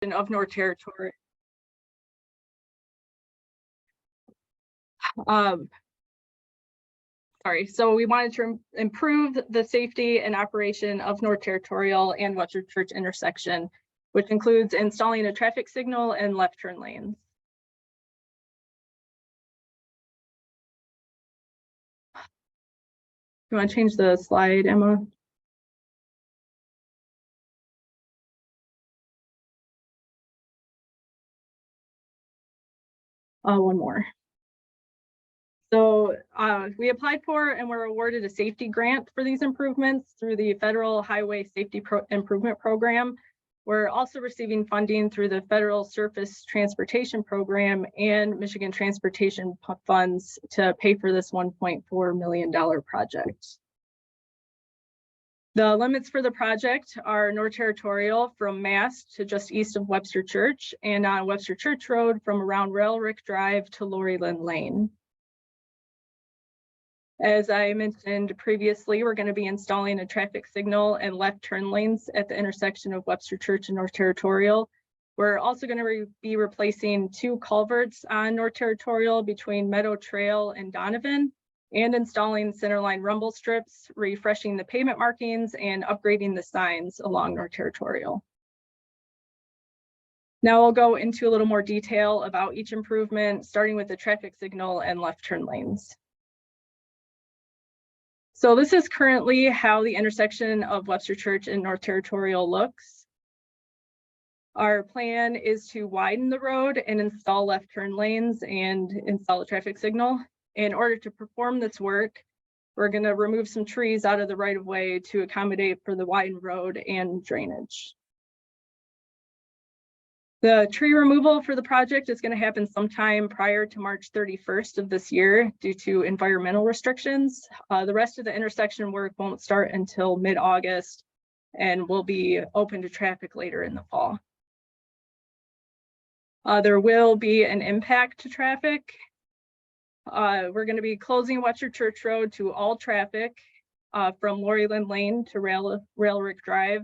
of North Territorial. So we wanted to improve the safety and operation of North Territorial and Webster Church intersection, which includes installing a traffic signal and left turn lanes. You want to change the slide, Emma? One more. So we applied for and were awarded a safety grant for these improvements through the Federal Highway Safety Improvement Program. We're also receiving funding through the Federal Surface Transportation Program and Michigan Transportation Funds to pay for this $1.4 million project. The limits for the project are North Territorial from Mass to just east of Webster Church, and on Webster Church Road from around Railrick Drive to Laurieland Lane. As I mentioned previously, we're going to be installing a traffic signal and left turn lanes at the intersection of Webster Church and North Territorial. We're also going to be replacing 2 culverts on North Territorial between Meadow Trail and Donovan, and installing Centerline rumble strips, refreshing the pavement markings, and upgrading the signs along North Territorial. Now I'll go into a little more detail about each improvement, starting with the traffic signal and left turn lanes. So this is currently how the intersection of Webster Church and North Territorial looks. Our plan is to widen the road and install left turn lanes and install a traffic signal. In order to perform this work, we're going to remove some trees out of the right of way to accommodate for the widened road and drainage. The tree removal for the project is going to happen sometime prior to March 31st of this year due to environmental restrictions. The rest of the intersection work won't start until mid-August and will be open to traffic later in the fall. There will be an impact to traffic. We're going to be closing Webster Church Road to all traffic from Laurieland Lane to Railrick Drive,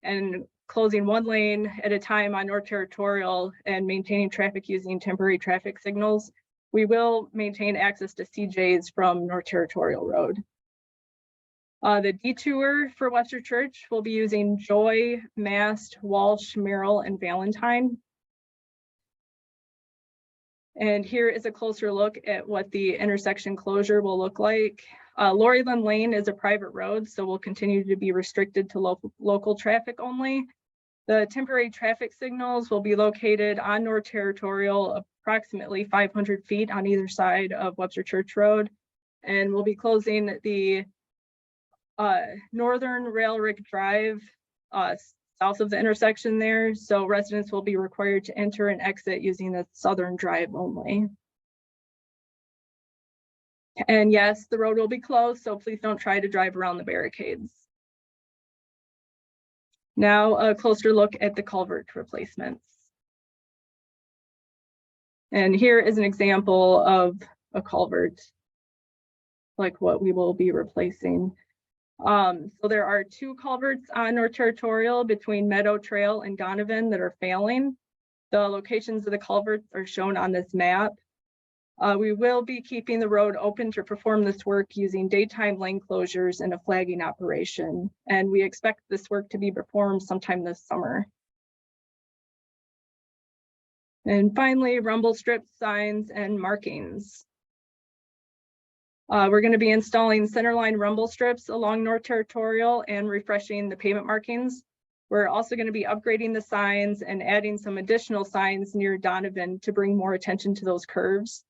and closing 1 lane at a time on North Territorial and maintaining traffic using temporary traffic signals. We will maintain access to CJs from North Territorial Road. The detour for Webster Church will be using Joy, Mast, Walsh, Merrill, and Valentine. And here is a closer look at what the intersection closure will look like. Laurieland Lane is a private road, so will continue to be restricted to local traffic only. The temporary traffic signals will be located on North Territorial, approximately 500 feet on either side of Webster Church Road. And we'll be closing the northern Railrick Drive south of the intersection there, so residents will be required to enter and exit using the southern drive only. And yes, the road will be closed, so please don't try to drive around the barricades. Now a closer look at the culvert replacements. And here is an example of a culvert, like what we will be replacing. So there are 2 culverts on North Territorial between Meadow Trail and Donovan that are failing. The locations of the culverts are shown on this map. We will be keeping the road open to perform this work using daytime lane closures and a flagging operation. And we expect this work to be performed sometime this summer. And finally, rumble strip signs and markings. We're going to be installing Centerline rumble strips along North Territorial and refreshing the pavement markings. We're also going to be upgrading the signs and adding some additional signs near Donovan to bring more attention to those curves.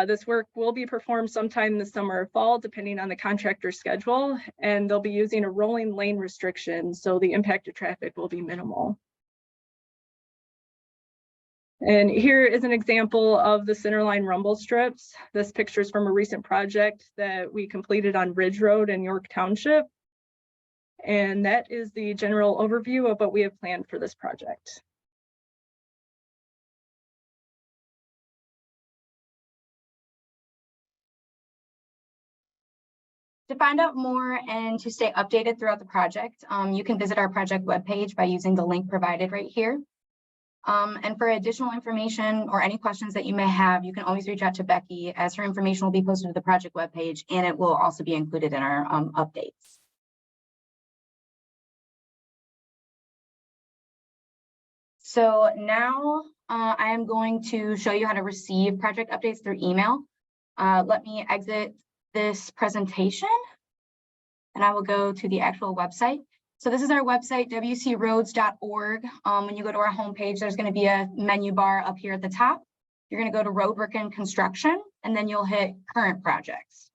This work will be performed sometime this summer or fall, depending on the contractor's schedule, and they'll be using a rolling lane restriction, so the impact to traffic will be minimal. And here is an example of the Centerline rumble strips. This picture is from a recent project that we completed on Ridge Road in York Township. And that is the general overview of what we have planned for this project. To find out more and to stay updated throughout the project, you can visit our project webpage by using the link provided right here. And for additional information or any questions that you may have, you can always reach out to Becky, as her information will be posted to the project webpage, and it will also be included in our updates. So now I am going to show you how to receive project updates through email. Let me exit this presentation and I will go to the actual website. So this is our website, wcroads.org. When you go to our homepage, there's going to be a menu bar up here at the top. You're going to go to roadwork and construction, and then you'll hit current projects.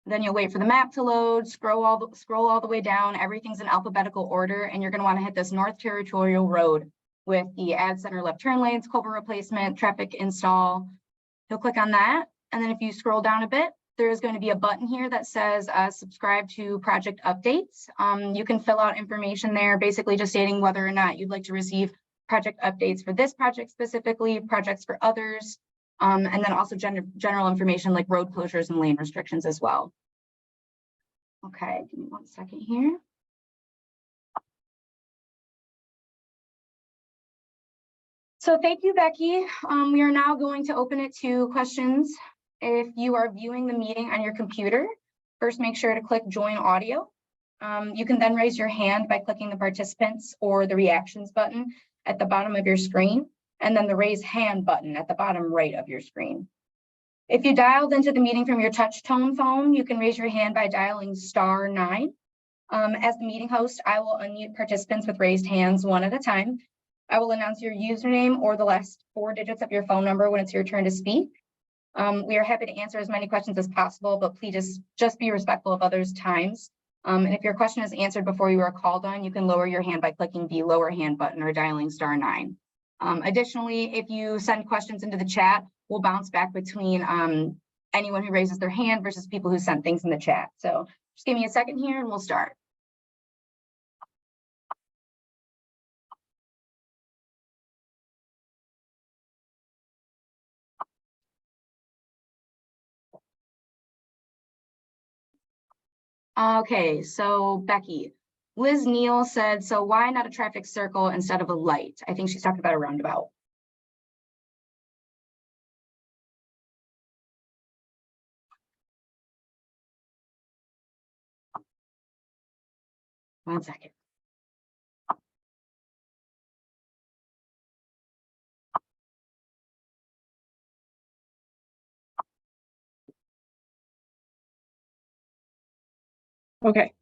Then you'll wait for the map to load, scroll all the way down. Everything's in alphabetical order, and you're going to want to hit this North Territorial Road with the add center left turn lanes, culvert replacement, traffic install. You'll click on that, and then if you scroll down a bit, there is going to be a button here that says subscribe to project updates. You can fill out information there, basically just stating whether or not you'd like to receive project updates for this project specifically, projects for others, and then also general information like road closures and lane restrictions as well. Okay, give me 1 second here. So thank you, Becky. We are now going to open it to questions. If you are viewing the meeting on your computer, first make sure to click join audio. You can then raise your hand by clicking the participants or the reactions button at the bottom of your screen, and then the raise hand button at the bottom right of your screen. If you dialed into the meeting from your touch tone phone, you can raise your hand by dialing *9. As the meeting host, I will unmute participants with raised hands one at a time. I will announce your username or the last 4 digits of your phone number when it's your turn to speak. We are happy to answer as many questions as possible, but please just be respectful of others' times. And if your question is answered before you are called on, you can lower your hand by clicking the lower hand button or dialing *9. Additionally, if you send questions into the chat, we'll bounce back between anyone who raises their hand versus people who sent things in the chat. So just give me a second here and we'll start. Okay, so Becky, Liz Neal said, so why not a traffic circle instead of a light? I think she's talking about a roundabout. One second. Okay.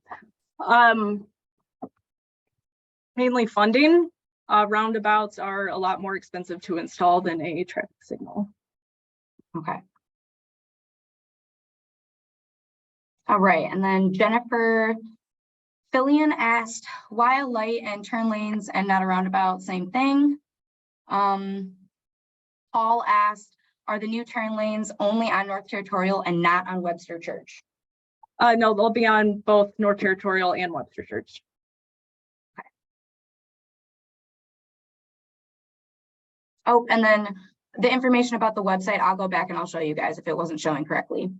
Mainly funding. Roundabouts are a lot more expensive to install than a traffic signal. Okay. All right, and then Jennifer Fillion asked, why a light and turn lanes and not a roundabout? Same thing. Paul asked, are the new turn lanes only on North Territorial and not on Webster Church? No, they'll be on both North Territorial and Webster Church. Okay. Oh, and then the information about the website, I'll go back and I'll show you guys if it wasn't showing correctly.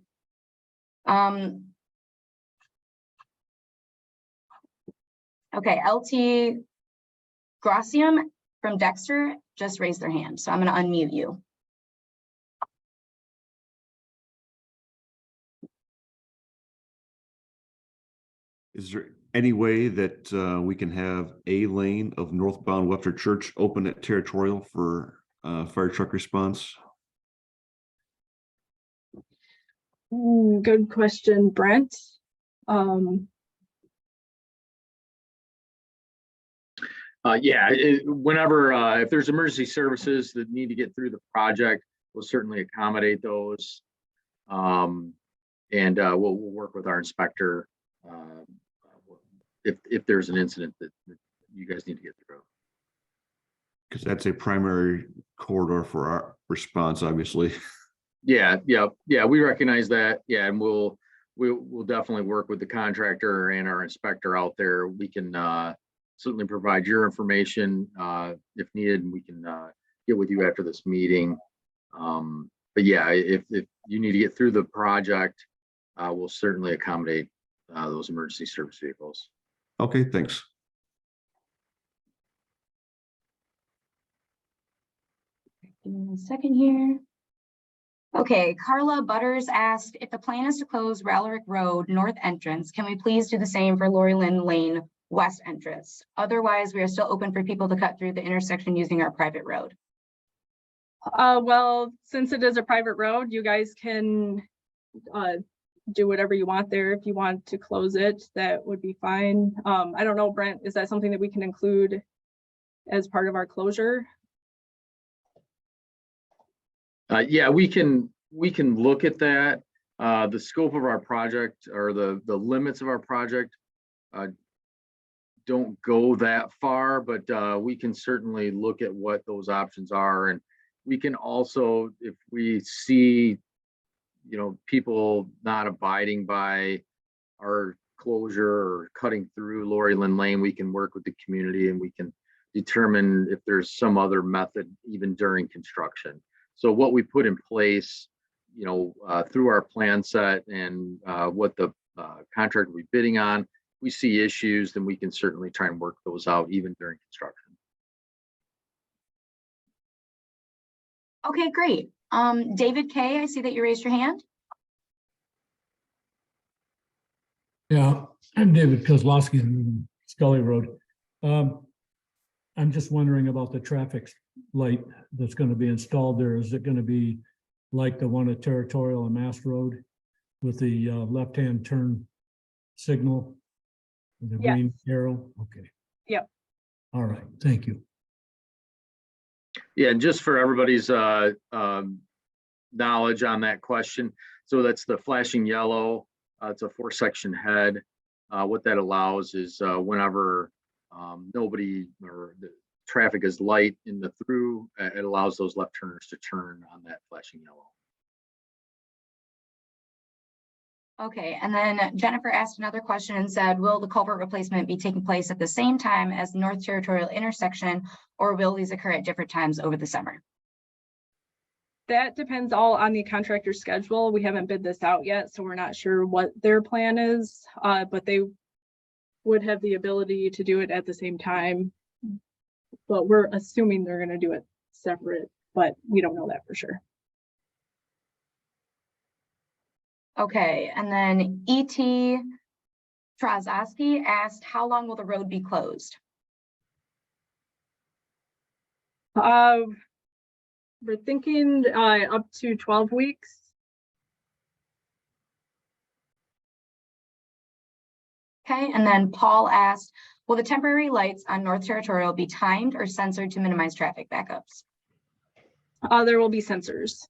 Okay, LT Gracium from Dexter just raised their hand, so I'm going to unmute you. Is there any way that we can have a lane of northbound Webster Church open at Territorial for fire truck response? Good question, Brent. Yeah, whenever if there's emergency services that need to get through the project, we'll certainly accommodate those. And we'll work with our inspector if there's an incident that you guys need to get through. Because that's a primary corridor for our response, obviously. Yeah, we recognize that. Yeah, and we'll definitely work with the contractor and our inspector out there. We can certainly provide your information if needed, and we can get with you after this meeting. But yeah, if you need to get through the project, we'll certainly accommodate those emergency service vehicles. Okay, thanks. Give me 1 second here. Okay, Carla Butters asked, if the plan is to close Ralrick Road north entrance, can we please do the same for Lori Lynn Lane west entrance? Otherwise, we are still open for people to cut through the intersection using our private road. Well, since it is a private road, you guys can do whatever you want there. If you want to close it, that would be fine. I don't know, Brent, is that something that we can include as part of our closure? Yeah, we can look at that. The scope of our project or the limits of our project don't go that far, but we can certainly look at what those options are. And we can also, if we see, you know, people not abiding by our closure or cutting through Lori Lynn Lane, we can work with the community and we can determine if there's some other method even during construction. So what we put in place, you know, through our plan set and what the contractor will be bidding on, we see issues, then we can certainly try and work those out even during construction. Okay, great. David K., I see that you raised your hand. Yeah, I'm David Kozlowski on Scully Road. I'm just wondering about the traffic light that's going to be installed there. Is it going to be like the one at Territorial and Mass Road with the left-hand turn signal? The Yes. green arrow? Okay. Yep. All right, thank you. Yeah, and just for everybody's knowledge on that question. So that's the flashing yellow. It's a 4-section head. What that allows is whenever nobody or the traffic is light in the through, it allows those left turners to turn on that flashing yellow. Okay, and then Jennifer asked another question and said, will the culvert replacement be taking place at the same time as the North Territorial intersection, or will these occur at different times over the summer? That depends all on the contractor's schedule. We haven't bid this out yet, so we're not sure what their plan is, but they would have the ability to do it at the same time. But we're assuming they're going to do it separate, but we don't know that for sure. Okay, and then E.T. Trazoski asked, how long will the road be closed? We're thinking up to 12 weeks. Okay, and then Paul asked, will the temporary lights on North Territorial be timed or censored to minimize traffic backups? There will be sensors.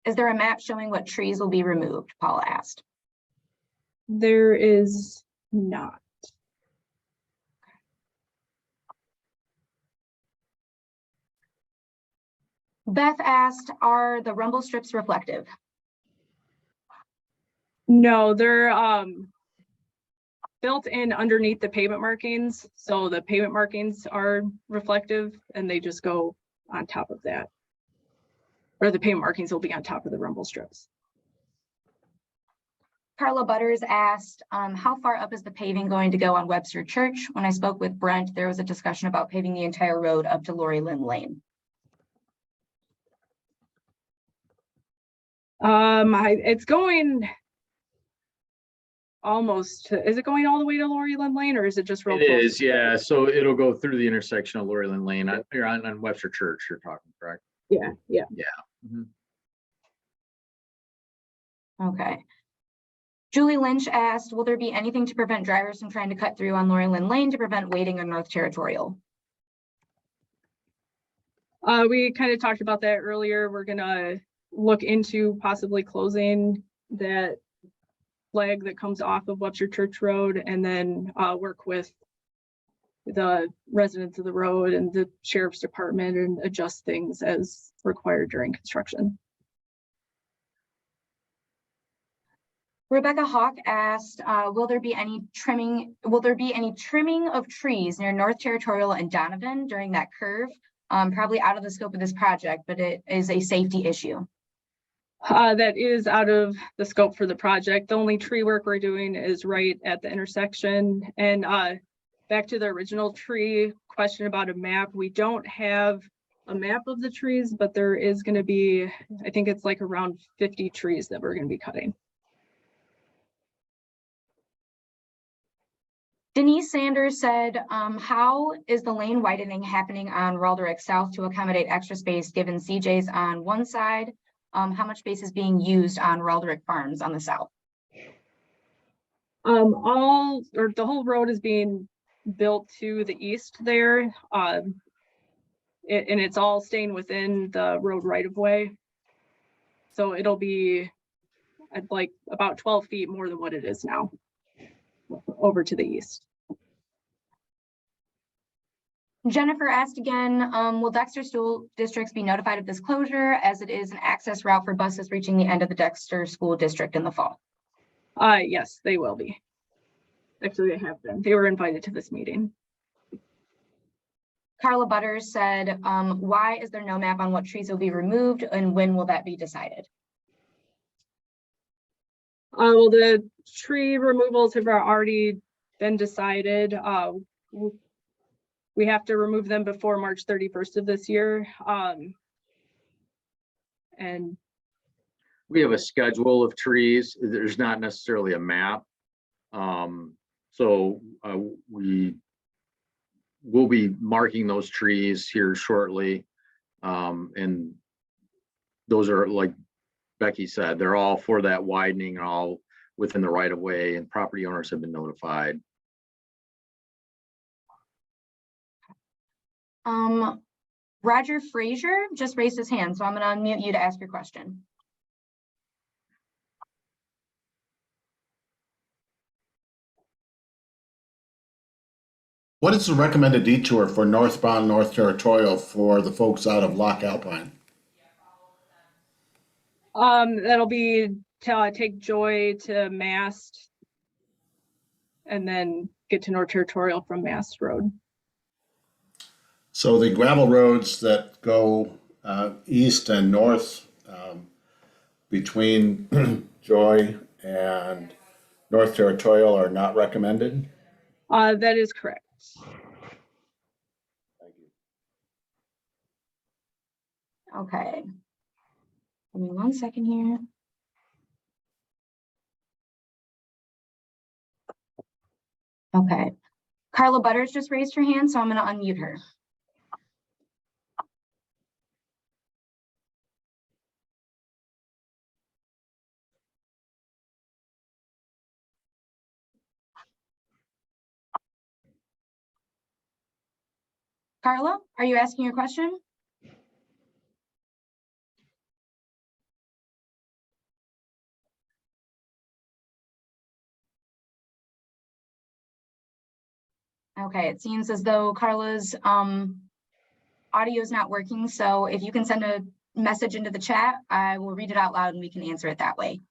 Is there a map showing what trees will be removed? Paul asked. There is not. Beth asked, are the rumble strips reflective? No, they're built in underneath the pavement markings. So the pavement markings are reflective and they just go on top of that. Or the pavement markings will be on top of the rumble strips. Carla Butters asked, how far up is the paving going to go on Webster Church? When I spoke with Brent, there was a discussion about paving the entire road up to Lori Lynn Lane. It's going almost to, is it going all the way to Lori Lynn Lane or is it just real It close? is, yeah. So it'll go through the intersection of Lori Lynn Lane. You're on Webster Church, you're talking, correct? Yeah, yeah. Mhm. Okay. Julie Lynch asked, will there be anything to prevent drivers from trying to cut through on Lori Lynn Lane to prevent waiting on North Territorial? We kind of talked about that earlier. We're gonna look into possibly closing that flag that comes off of Webster Church Road and then work with the residents of the road and the sheriff's department and adjust things as required during construction. Rebecca Hawk asked, will there be any trimming of trees near North Territorial and Donovan during that curve? Probably out of the scope of this project, but it is a safety issue. That is out of the scope for the project. The only tree work we're doing is right at the intersection. And back to the original tree question about a map, we don't have a map of the trees, but there is going to be, I think it's like around 50 trees that we're going to be cutting. Denise Sanders said, how is the lane widening happening on Roderick South to accommodate extra space given CJ's on one side? How much space is being used on Roderick Farms on the south? The whole road is being built to the east there. And it's all staying within the road right of way. So it'll be at like about 12 feet more than what it is now over to the east. Jennifer asked again, will Dexter school districts be notified of this closure as it is an access route for buses reaching the end of the Dexter school district in the fall? Yes, they will be. Actually, they have been. They were invited to this meeting. Carla Butters said, why is there no map on what trees will be removed and when will that be decided? Well, the tree removals have already been decided. We have to remove them before March 31st of this year. And We have a schedule of trees. There's not necessarily a map. So we will be marking those trees here shortly. And those are, like Becky said, they're all for that widening, and all within the right of way, and property owners have been notified. Roger Frazier just raised his hand, so I'm going to unmute you to ask your question. What is the recommended detour for northbound North Territorial for the folks out of Lock Alpine? that'll be to take Joy to Mast and then get to North Territorial from Mast Road. So the gravel roads that go east and north between Joy and North Territorial are not recommended? That is correct. Thank you. Okay. Give me 1 second here. Okay. Carla Butters just raised her hand, so I'm going to unmute her. Carla, are you asking your question? Okay, it seems as though Carla's audio is not working. So if you can send a message into the chat, I will read it out loud and we can answer it that way.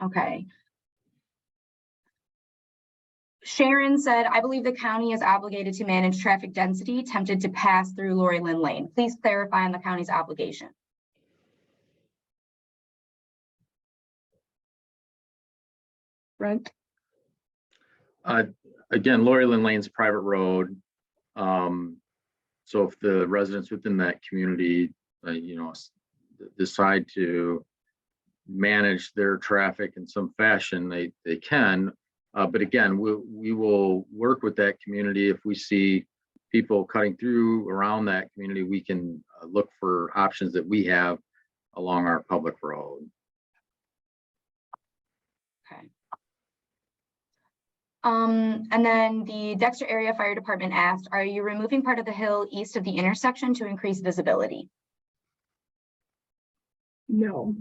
Okay. Sharon said, I believe the county is obligated to manage traffic density attempted to pass through Lori Lynn Lane. Please clarify on the county's obligation. Brent? Again, Lori Lynn Lane's a private road. So if the residents within that community, decide to manage their traffic in some fashion, they can. But again, we will work with that community. If we see people cutting through around that community, we can look for options that we have along our public road. Okay. And then the Dexter Area Fire Department asked, are you removing part of the hill east of the intersection to increase visibility? No.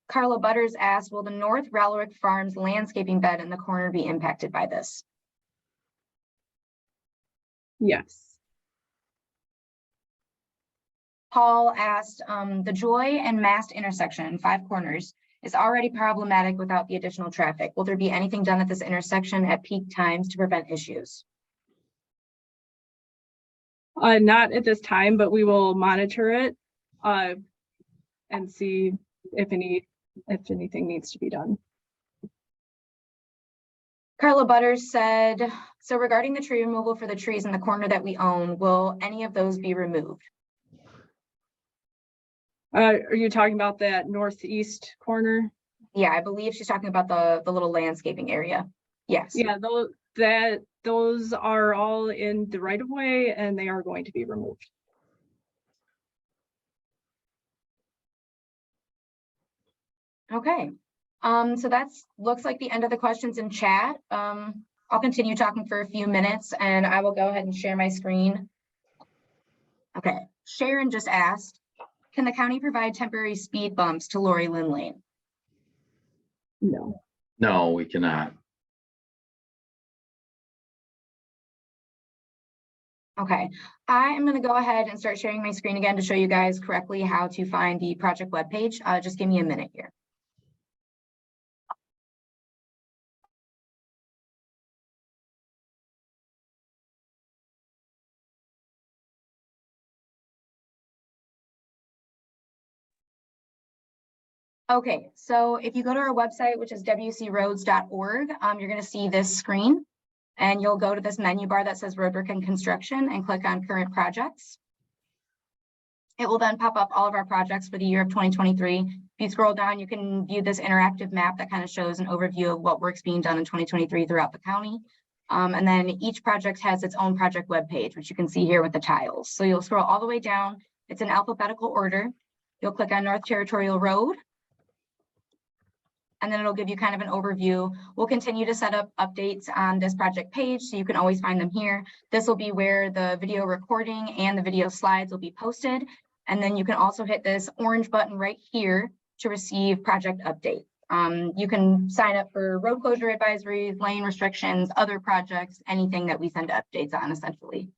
Carla Butters asked, will the North Ralrick Farms landscaping bed in the corner be impacted by this? Yes. Paul asked, the Joy and Mast intersection, 5 corners, is already problematic without the additional traffic. Will there be anything done at this intersection at peak times to prevent issues? Not at this time, but we will monitor it and see if anything needs to be done. Carla Butters said, so regarding the tree removal for the trees in the corner that we own, will any of those be removed? Are you talking about that northeast corner? Yeah, I believe she's talking about the little landscaping area. Yes. Yeah, those are all in the right of way and they are going to be removed. Okay. So that's looks like the end of the questions in chat. I'll continue talking for a few minutes and I will go ahead and share my screen. Okay, Sharon just asked, can the county provide temporary speed bumps to Lori Lynn Lane? No. No, we cannot. Okay, I am going to go ahead and start sharing my screen again to show you guys correctly how to find the project webpage. Just give me a minute here. Okay, so if you go to our website, which is wcroads.org, you're going to see this screen and you'll go to this menu bar that says roadwork and construction and click on current projects. It will then pop up all of our projects for the year of 2023. If you scroll down, you can view this interactive map that kind of shows an overview of what work's being done in 2023 throughout the county. And then each project has its own project webpage, which you can see here with the tiles. So you'll scroll all the way down. It's in alphabetical order. You'll click on North Territorial Road. And then it'll give you kind of an overview. We'll continue to set up updates on this project page, so you can always find them here. This will be where the video recording and the video slides will be posted. And then you can also hit this orange button right here to receive project updates. You can sign up for road closure advisories, lane restrictions, other projects, anything that we send updates on essentially.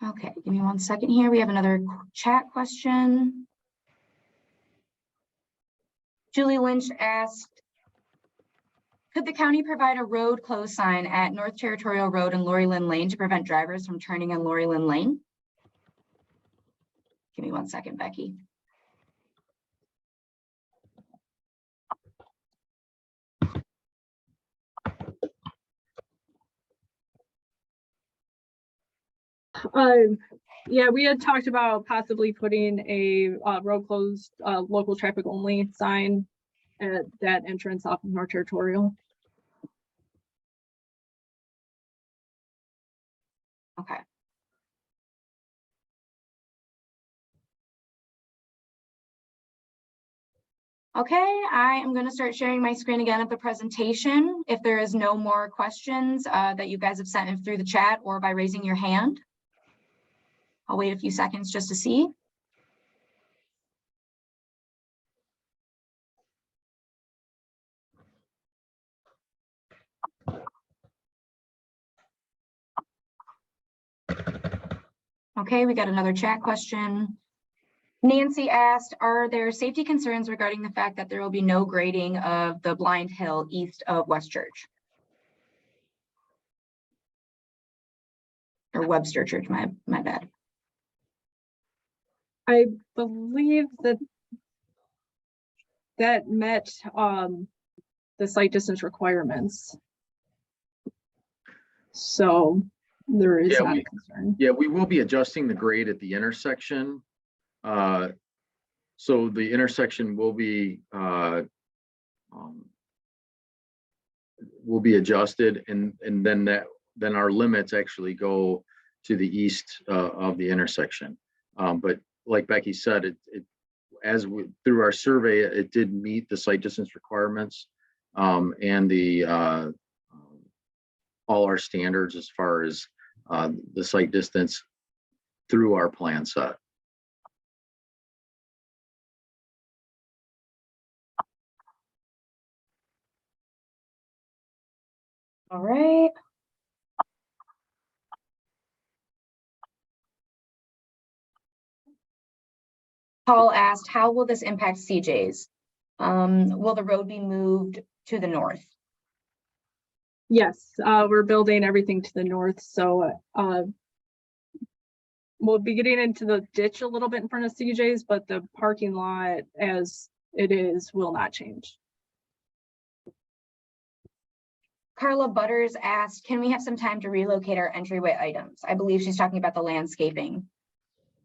Okay, give me 1 second here. We have another chat question. Julie Lynch asked, could the county provide a road close sign at North Territorial Road and Lori Lynn Lane to prevent drivers from turning in Lori Lynn Lane? Give me 1 second, Becky. Yeah, we had talked about possibly putting a road closed local traffic only sign at that entrance off of North Territorial. Okay. Okay, I am going to start sharing my screen again of the presentation. If there is no more questions that you guys have sent in through the chat or by raising your hand, I'll wait a few seconds just to see. Okay, we got another chat question. Nancy asked, are there safety concerns regarding the fact that there will be no grading of the blind hill east of West Church? Or Webster Church, my bad. I believe that met the site distance requirements. So there is not a concern. Yeah, we will be adjusting the grade at the intersection. So the intersection will be adjusted, and then our limits actually go to the east of the intersection. But like Becky said, through our survey, it did meet the site distance requirements and the all our standards as far as the site distance through our plan set. All right. Paul asked, how will this impact CJ's? Will the road be moved to the north? Yes, we're building everything to the north, so we'll be getting into the ditch a little bit in front of CJ's, but the parking lot as it is will not change. Carla Butters asked, can we have some time to relocate our entryway items? I believe she's talking about the landscaping.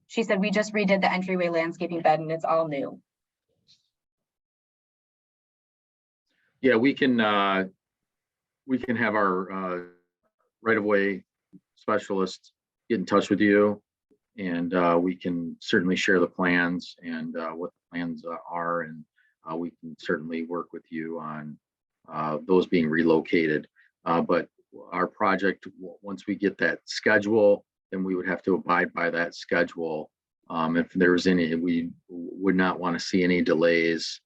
She said, we just redid the entryway landscaping bed and it's all new. Yeah, we can have our right-of-way specialist get in touch with you, and we can certainly share the plans and what the plans are, and we can certainly work with you on those being relocated. But our project, once we get that schedule, then we would have to abide by that schedule. If there was any, we would not want to see any delays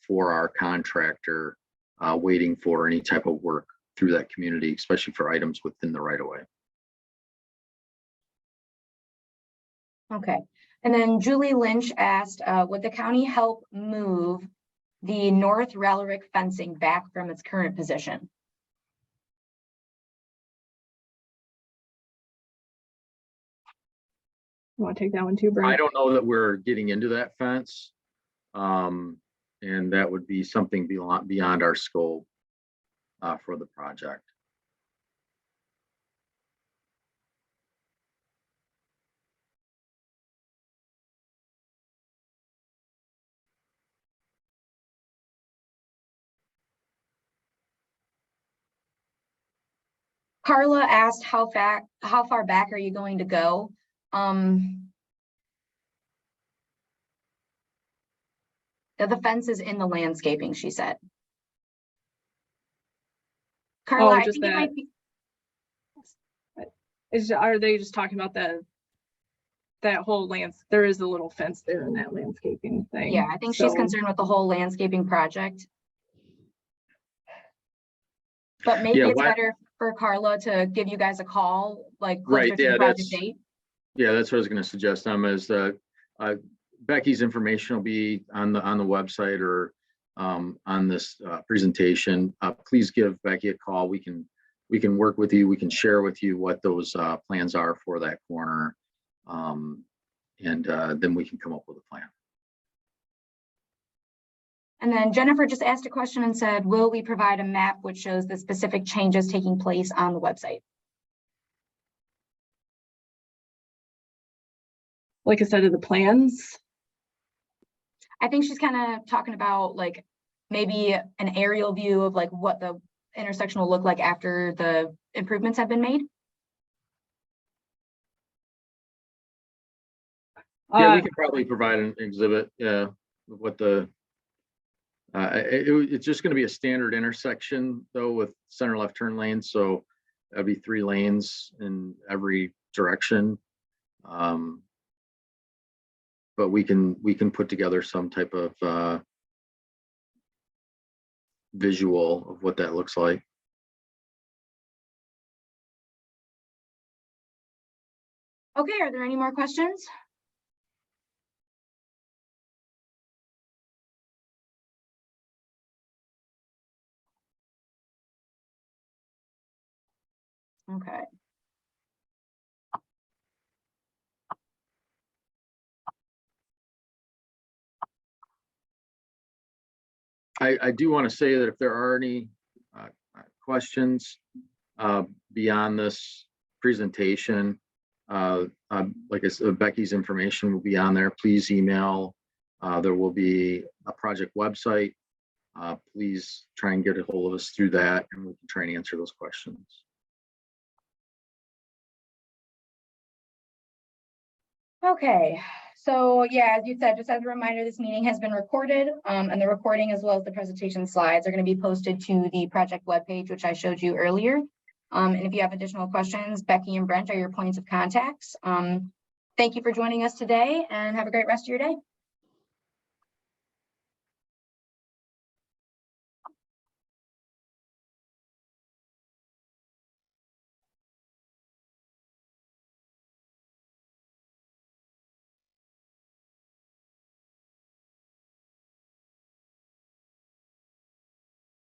for our contractor waiting for any type of work through that community, especially for items within the right of way. Okay, and then Julie Lynch asked, would the county help move the North Ralarick fencing back from its current position? You want to take that one too, I Brent? don't know that we're getting into that fence. And that would be something beyond our scope for the project. Carla asked, how far back are you going to go? The fence is in the landscaping, she said. Carla, I just think it that. might be, Are they just talking about that whole there is a little fence there in that landscaping thing. yeah, I think she's So- concerned with the whole landscaping project. But maybe Yeah, it's better for Carla to give you guys a call, like closer Right, to yeah, the project that's- date. Yeah, that's what I was going to suggest. Is Becky's information will be on the website or on this presentation. Please give Becky a call. We can work with you. We can share with you what those plans are for that corner, and then we can come up with a plan. And then Jennifer just asked a question and said, will we provide a map which shows the specific changes taking place on the website? Like I said, of the plans. I think she's kind of talking about like maybe an aerial view of like what the intersection will look like after the improvements have been made. Yeah, we could probably provide an exhibit. Yeah, of what the it's just going to be a standard intersection though with center left turn lanes, so that'd be 3 lanes in every direction. But we can put together some type of visual of what that looks like. Okay, are there any more questions? Okay. I do want to say that if there are any questions beyond this presentation, like I said, Becky's information will be on there. Please email. There will be a project website. Please try and get a hold of us through that, and we can try and answer those questions. Okay, so yeah, as you said, just as a reminder, this meeting has been recorded, and the recording as well as the presentation slides are going to be posted to the project webpage, which I showed you earlier. And if you have additional questions, Becky and Brent are your points of contacts. Thank you for joining us today and have a great rest of your day.